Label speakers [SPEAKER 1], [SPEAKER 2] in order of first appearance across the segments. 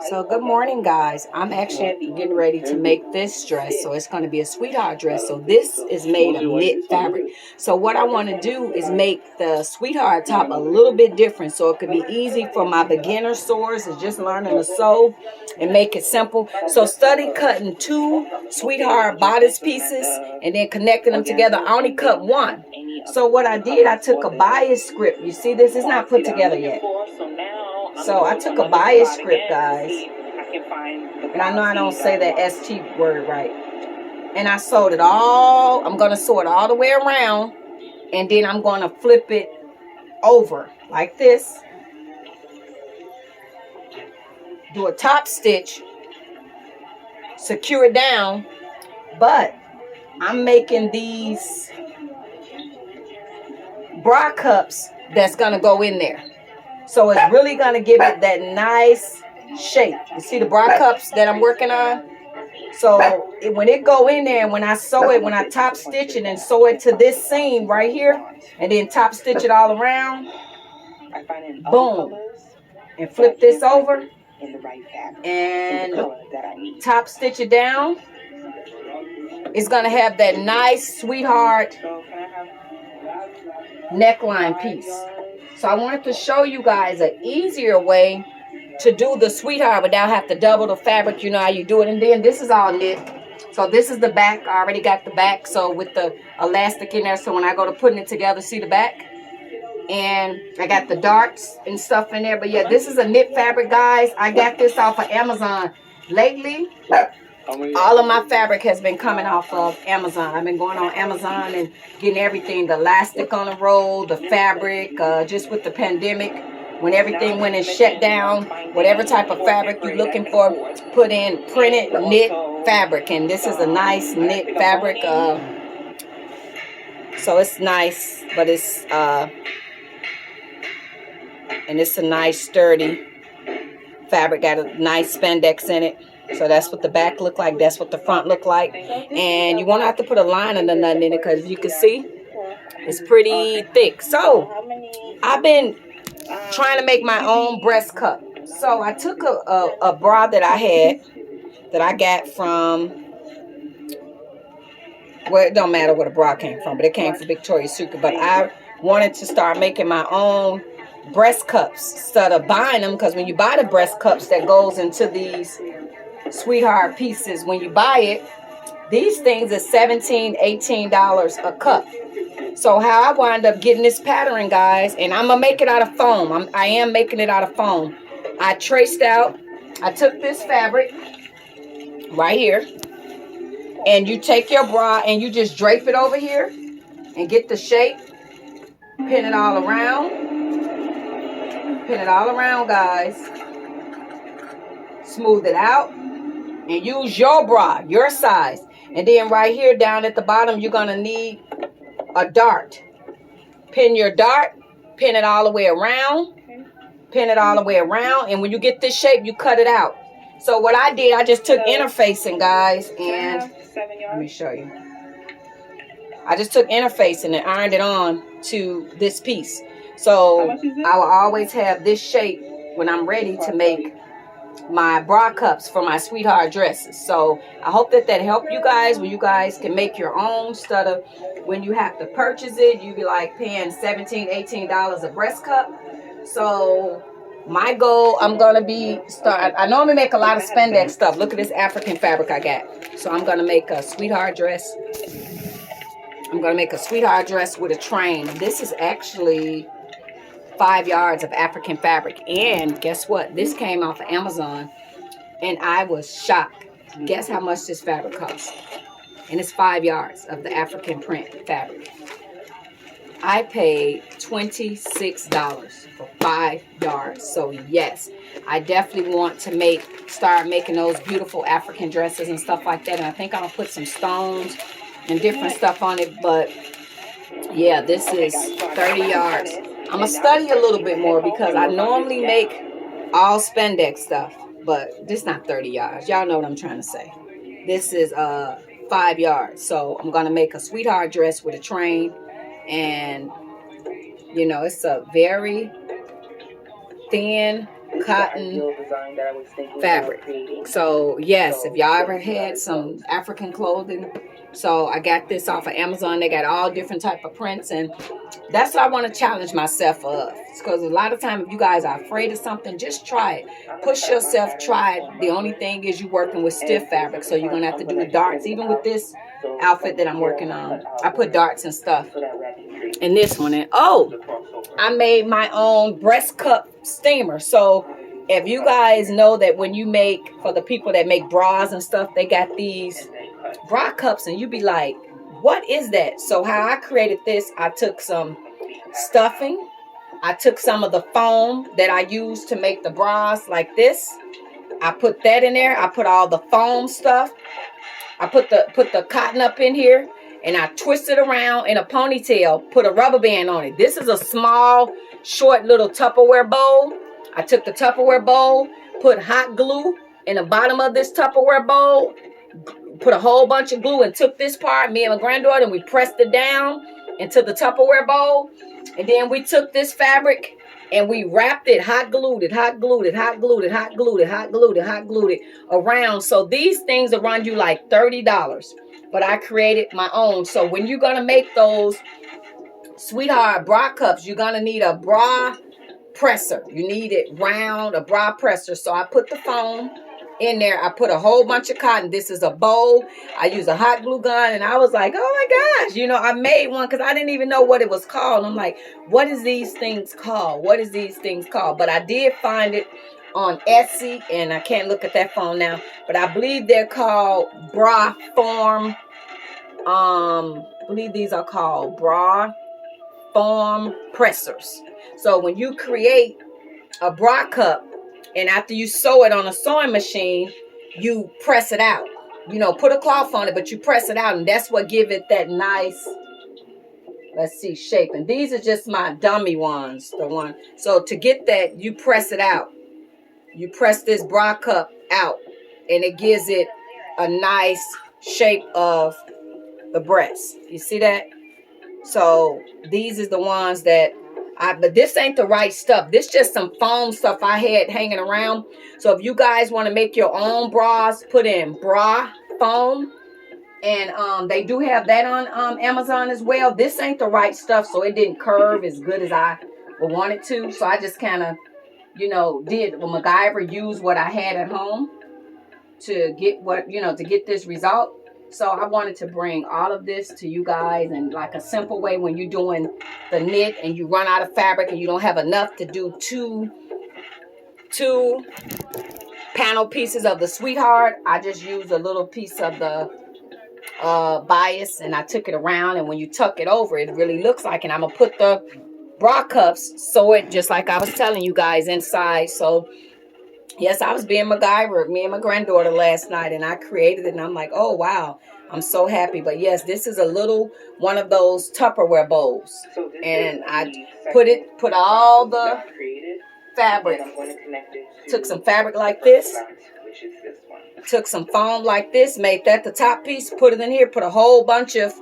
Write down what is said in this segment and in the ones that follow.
[SPEAKER 1] So good morning, guys. I'm actually getting ready to make this dress. So it's going to be a sweetheart dress. So this is made of knit fabric. So what I want to do is make the sweetheart top a little bit different, so it could be easy for my beginner sewers is just learning to sew and make it simple. So study cutting two sweetheart bodice pieces and then connecting them together. I only cut one. So what I did, I took a bias script. You see this is not put together yet. So I took a bias script, guys, and I know I don't say that ST word right. And I sewed it all. I'm going to sew it all the way around, and then I'm going to flip it over like this. Do a top stitch, secure it down, but I'm making these bra cups that's going to go in there. So it's really going to give it that nice shape. You see the bra cups that I'm working on? So when it go in there, and when I sew it, when I top stitch it and sew it to this seam right here, and then top stitch it all around, boom, and flip this over and top stitch it down, it's going to have that nice sweetheart neckline piece. So I wanted to show you guys an easier way to do the sweetheart without having to double the fabric. You know how you do it. And then this is all knit. So this is the back. I already got the back. So with the elastic in there. So when I go to putting it together, see the back? And I got the darts and stuff in there. But yeah, this is a knit fabric, guys. I got this off of Amazon. Lately, all of my fabric has been coming off of Amazon. I've been going on Amazon and getting everything, the elastic on the roll, the fabric, just with the pandemic, when everything went and shut down, whatever type of fabric you're looking for, put in printed knit fabric. And this is a nice knit fabric. So it's nice, but it's, and it's a nice sturdy fabric, got a nice spandex in it. So that's what the back look like. That's what the front look like. And you won't have to put a line or nothing in it, because you can see it's pretty thick. So I've been trying to make my own breast cup. So I took a bra that I had, that I got from, well, it don't matter where the bra came from, but it came from Victoria's Secret. But I wanted to start making my own breast cups instead of buying them, because when you buy the breast cups that goes into these sweetheart pieces, when you buy it, these things are $17-18 a cup. So how I wind up getting this pattern, guys, and I'm gonna make it out of foam. I am making it out of foam. I traced out, I took this fabric right here, and you take your bra and you just drape it over here and get the shape, pin it all around, guys, smooth it out, and use your bra, your size. And then right here down at the bottom, you're going to need a dart. Pin your dart, pin it all the way around, and when you get this shape, you cut it out. So what I did, I just took interfacing, guys, and let me show you. I just took interfacing and ironed it on to this piece. So I will always have this shape when I'm ready to make my bra cups for my sweetheart dresses. So I hope that helped you guys, when you guys can make your own, instead of when you have to purchase it, you be like paying $17-18 a breast cup. So my goal, I'm gonna be I normally make a lot of spandex stuff. Look at this African fabric I got. So I'm gonna make a sweetheart dress. I'm gonna make a sweetheart dress with a train. This is actually 5 yards of African fabric, and guess what, this came off of Amazon, and I was shocked. Guess how much this fabric costs? And it's 5 yards of the African print fabric. I paid $26 for 5 yards. So yes, I definitely want to start making those beautiful African dresses and stuff like that. And I think I'm gonna put some stones and different stuff on it. But yeah, this is 30 yards. I'm going to study a little bit more, because I normally make all spandex stuff, but this is not 30 yards. Y'all know what I'm trying to say. This is 5 yards. So I'm going to make a sweetheart dress with a train, and you know, it's a very thin cotton fabric. So yes, if y'all ever had some African clothing, so I got this off of Amazon. They got all different type of prints, and that's what I want to challenge myself of. Because a lot of time, if you guys are afraid of something, just try it. Push yourself, try it. The only thing is you working with stiff fabric, so you're gonna have to do the darts. Even with this outfit that I'm working on, I put darts and stuff in this one. And oh, I made my own breast cup steamer. So if you guys know that when you make, for the people that make bras and stuff, they got these bra cups, and you be like, what is that? So how I created this, I took some stuffing, I took some of the foam that I used to make the bras like this, I put that in there. I put all the foam stuff, I put the cotton up in here, and I twisted around in a ponytail, put a rubber band on it. This is a small, short little Tupperware bowl. I took the Tupperware bowl, put hot glue in the bottom of this Tupperware bowl, put a whole bunch of glue, and took this part, me and my granddaughter, and we pressed it down into the Tupperware bowl. And then we took this fabric and we wrapped it, hot glued it, hot glued it, hot glued it, hot glued it, hot glued it, hot glued it around. So these things will run you like $30. But I created my own. So when you're going to make those sweetheart bra cups, you're going to need a bra presser. You need it round, a bra presser. So I put the foam in there. I put a whole bunch of cotton. This is a bowl. I use a hot glue gun, and I was like, oh my gosh, you know, I made one because I didn't even know what it was called. I'm like, what is these things called? What is these things called? But I did find it on Etsy, and I can't look at that phone now, but I believe they're called bra form. I believe these are called bra form pressers. So when you create a bra cup, and after you sew it on a sewing machine, you press it out. You know, put a cloth on it, but you press it out, and that's what give it that nice, let's see, shape. And these are just my dummy ones, the one. So to get that, you press it out. You press this bra cup out, and it gives it a nice shape of the breast. You see that? So these is the ones that but this ain't the right stuff. This just some foam stuff I had hanging around. So if you guys want to make your own bras, put in bra foam. And they do have that on Amazon as well. This ain't the right stuff, so it didn't curve as good as I would want it to. So I just kind of, you know, MacGyver used what I had at home to get to get this result. So I wanted to bring all of this to you guys in like a simple way when you're doing the knit and you run out of fabric and you don't have enough to do two panel pieces of the sweetheart. I just used a little piece of the bias, and I took it around, and when you tuck it over, it really looks like, and I'm gonna put the bra cups, sew it just like I was telling you guys inside. So yes, I was being MacGyver, me and my granddaughter last night, and I created it, and I'm like, oh, wow, I'm so happy. But yes, this is a little one of those Tupperware bowls, and I put all the fabric, took some fabric like this, took some foam like this, made that the top piece, put it in here, put a whole bunch of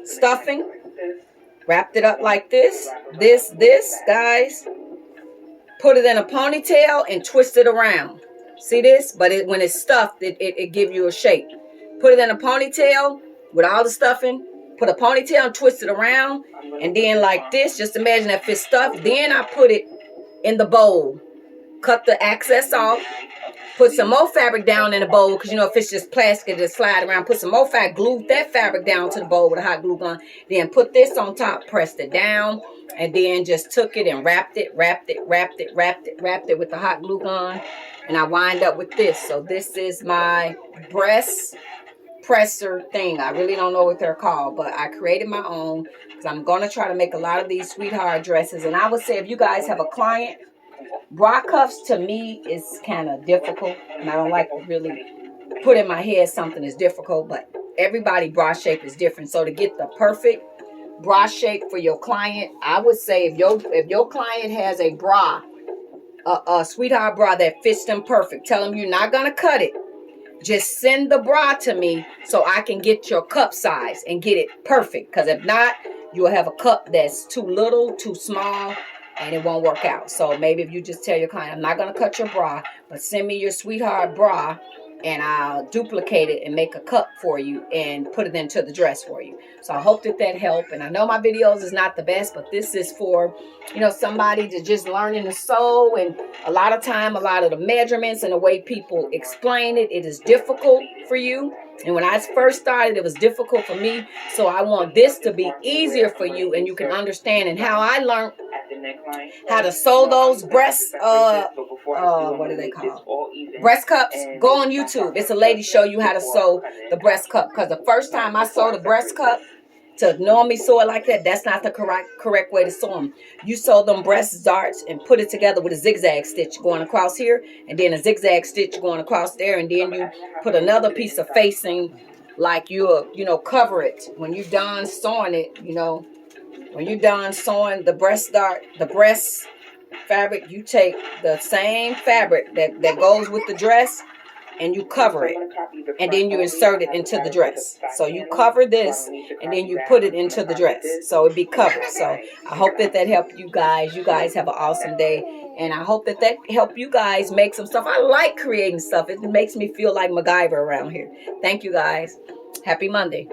[SPEAKER 1] stuffing, wrapped it up like this, guys. Put it in a ponytail and twist it around. See this? But when it's stuffed, it give you a shape. Put it in a ponytail with all the stuffing. Put a ponytail and twist it around. And then like this, just imagine if it's stuffed. Then I put it in the bowl. Cut the excess off. Put some more fabric down in the bowl. Because, you know, if it's just plastic, it just slide around. Put some more fabric. Glued that fabric down to the bowl with a hot glue gun. Then put this on top. Pressed it down. And then just took it and wrapped it with the hot glue gun. And I wind up with this. So this is my breast presser thing. I really don't know what they're called, but I created my own because I'm going to try to make a lot of these sweetheart dresses. And I would say if you guys have a client, bra cuffs to me is kind of difficult. And I don't like to really put in my head something is difficult, but everybody bra shape is different. So to get the perfect bra shape for your client, I would say if your client has a bra, a sweetheart bra that fits them perfect, tell them you're not gonna cut it. Just send the bra to me so I can get your cup size and get it perfect. Because if not, you'll have a cup that's too little, too small, and it won't work out. So maybe if you just tell your client, I'm not going to cut your bra, but send me your sweetheart bra, and I'll duplicate it and make a cup for you and put it into the dress for you. So I hope that helped. And I know my videos is not the best, but this is for, you know, somebody to just learning to sew. And a lot of time, a lot of the measurements and the way people explain it, it is difficult for you. And when I first started, it was difficult for me. So I want this to be easier for you, and you can understand. And how I learned how to sew those breast, what do they call? Breast cups. Go on YouTube. It's a lady show you how to sew the breast cup. Because the first time I sewed a breast cup, to normally sew it like that, that's not the correct way to sew them. You sew them breast darts and put it together with a zigzag stitch going across here, and then a zigzag stitch going across there, and then you put another piece of facing, like you know, cover it. When you're done sewing it, you know, when you're done sewing the breast dart, the breast fabric, you take the same fabric that goes with the dress, and you cover it, and then you insert it into the dress. So you cover this, and then you put it into the dress, so it be covered. So I hope that helped you guys. You guys have an awesome day, and I hope that helped you guys make some stuff. I like creating stuff. It makes me feel like MacGyver around here. Thank you guys. Happy Monday.